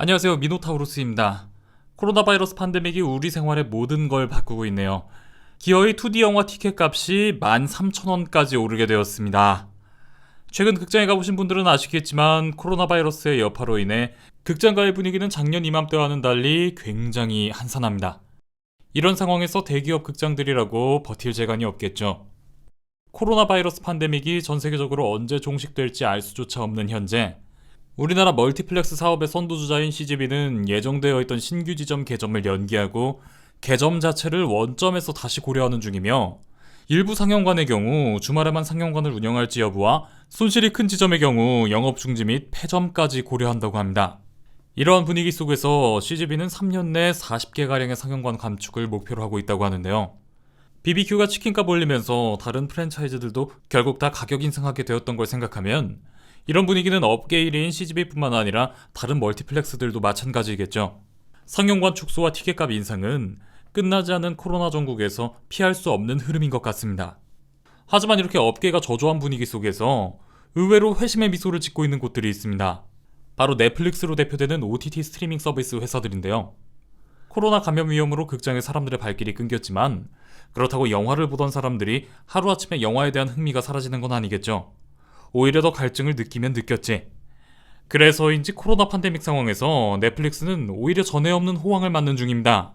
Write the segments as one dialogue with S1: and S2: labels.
S1: 안녕하세요, 미노타우루스입니다. 코로나 바이러스 팬데믹이 우리 생활의 모든 걸 바꾸고 있네요. 기어의 2D 영화 티켓 값이 13,000원까지 오르게 되었습니다. 최근 극장에 가보신 분들은 아시겠지만 코로나 바이러스의 여파로 인해 극장가의 분위기는 작년 이맘때와는 달리 굉장히 한산합니다. 이런 상황에서 대기업 극장들이라고 버틸 재간이 없겠죠. 코로나 바이러스 팬데믹이 전 세계적으로 언제 종식될지 알 수조차 없는 현재, 우리나라 멀티플렉스 사업의 선두주자인 CGV는 예정되어 있던 신규 지점 개점을 연기하고 개점 자체를 원점에서 다시 고려하는 중이며, 일부 상영관의 경우 주말에만 상영관을 운영할지 여부와 손실이 큰 지점의 경우 영업 중지 및 폐점까지 고려한다고 합니다. 이러한 분위기 속에서 CGV는 3년 내 40개가량의 상영관 감축을 목표로 하고 있다고 하는데요. BBQ가 치킨값 올리면서 다른 프랜차이즈들도 결국 다 가격 인상하게 되었던 걸 생각하면 이런 분위기는 업계 1위인 CGV뿐만 아니라 다른 멀티플렉스들도 마찬가지겠죠. 상영관 축소와 티켓값 인상은 끝나지 않은 코로나 전국에서 피할 수 없는 흐름인 것 같습니다. 하지만 이렇게 업계가 저조한 분위기 속에서 의외로 회심의 미소를 짓고 있는 곳들이 있습니다. 바로 넷플릭스로 대표되는 OTT 스트리밍 서비스 회사들인데요. 코로나 감염 위험으로 극장에 사람들의 발길이 끊겼지만 그렇다고 영화를 보던 사람들이 하루아침에 영화에 대한 흥미가 사라지는 건 아니겠죠. 오히려 더 갈증을 느끼면 느꼈지. 그래서인지 코로나 팬데믹 상황에서 넷플릭스는 오히려 전에 없는 호황을 맞는 중입니다.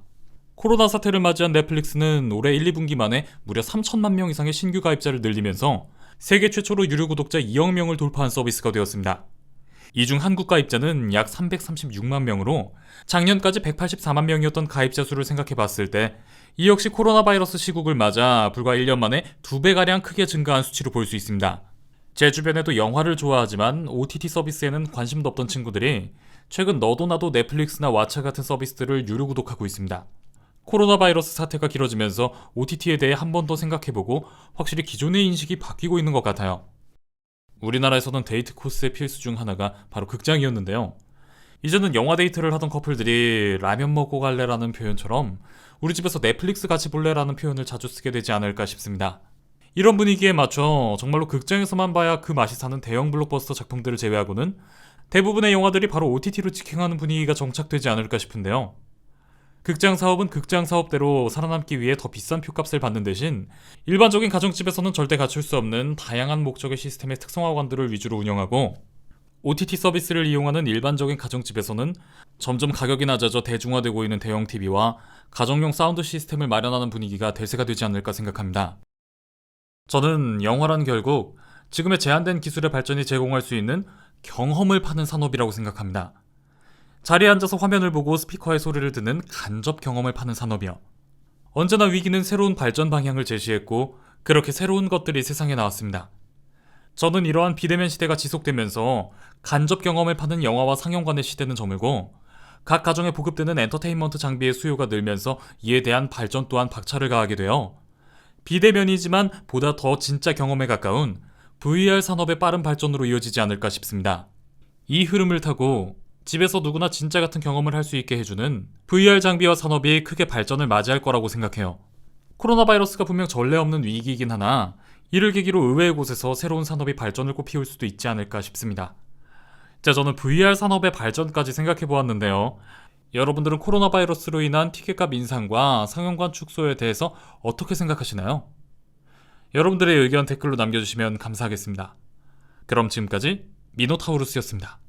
S1: 코로나 사태를 맞이한 넷플릭스는 올해 1, 2분기 만에 무려 3천만 명 이상의 신규 가입자를 늘리면서 세계 최초로 유료 구독자 2억 명을 돌파한 서비스가 되었습니다. 이 중 한국 가입자는 약 336만 명으로 작년까지 184만 명이었던 가입자 수를 생각해봤을 때 이 역시 코로나 바이러스 시국을 맞아 불과 1년 만에 2배가량 크게 증가한 수치로 볼 수 있습니다. 제 주변에도 영화를 좋아하지만 OTT 서비스에는 관심도 없던 친구들이 최근 너도 나도 넷플릭스나 왓챠 같은 서비스들을 유료 구독하고 있습니다. 코로나 바이러스 사태가 길어지면서 OTT에 대해 한 번 더 생각해보고 확실히 기존의 인식이 바뀌고 있는 것 같아요. 우리나라에서는 데이트 코스의 필수 중 하나가 바로 극장이었는데요. 이제는 영화 데이트를 하던 커플들이 라면 먹고 갈래라는 표현처럼 우리 집에서 넷플릭스 같이 볼래라는 표현을 자주 쓰게 되지 않을까 싶습니다. 이런 분위기에 맞춰 정말로 극장에서만 봐야 그 맛이 사는 대형 블록버스터 작품들을 제외하고는 대부분의 영화들이 바로 OTT로 직행하는 분위기가 정착되지 않을까 싶은데요. 극장 사업은 극장 사업대로 살아남기 위해 더 비싼 표값을 받는 대신 일반적인 가정집에서는 절대 갖출 수 없는 다양한 목적의 시스템의 특성화관들을 위주로 운영하고, OTT 서비스를 이용하는 일반적인 가정집에서는 점점 가격이 낮아져 대중화되고 있는 대형 TV와 가정용 사운드 시스템을 마련하는 분위기가 대세가 되지 않을까 생각합니다. 저는 영화란 결국 지금의 제한된 기술의 발전이 제공할 수 있는 경험을 파는 산업이라고 생각합니다. 자리에 앉아서 화면을 보고 스피커의 소리를 듣는 간접 경험을 파는 산업이요. 언제나 위기는 새로운 발전 방향을 제시했고 그렇게 새로운 것들이 세상에 나왔습니다. 저는 이러한 비대면 시대가 지속되면서 간접 경험을 파는 영화와 상영관의 시대는 저물고 각 가정에 보급되는 엔터테인먼트 장비의 수요가 늘면서 이에 대한 발전 또한 박차를 가하게 되어 비대면이지만 보다 더 진짜 경험에 가까운 VR 산업의 빠른 발전으로 이어지지 않을까 싶습니다. 이 흐름을 타고 집에서 누구나 진짜 같은 경험을 할 수 있게 해주는 VR 장비와 산업이 크게 발전을 맞이할 거라고 생각해요. 코로나 바이러스가 분명 전례 없는 위기이긴 하나 이를 계기로 의외의 곳에서 새로운 산업이 발전을 꽃피울 수도 있지 않을까 싶습니다. 자, 저는 VR 산업의 발전까지 생각해 보았는데요. 여러분들은 코로나 바이러스로 인한 티켓값 인상과 상영관 축소에 대해서 어떻게 생각하시나요? 여러분들의 의견 댓글로 남겨주시면 감사하겠습니다. 그럼 지금까지 미노타우루스였습니다.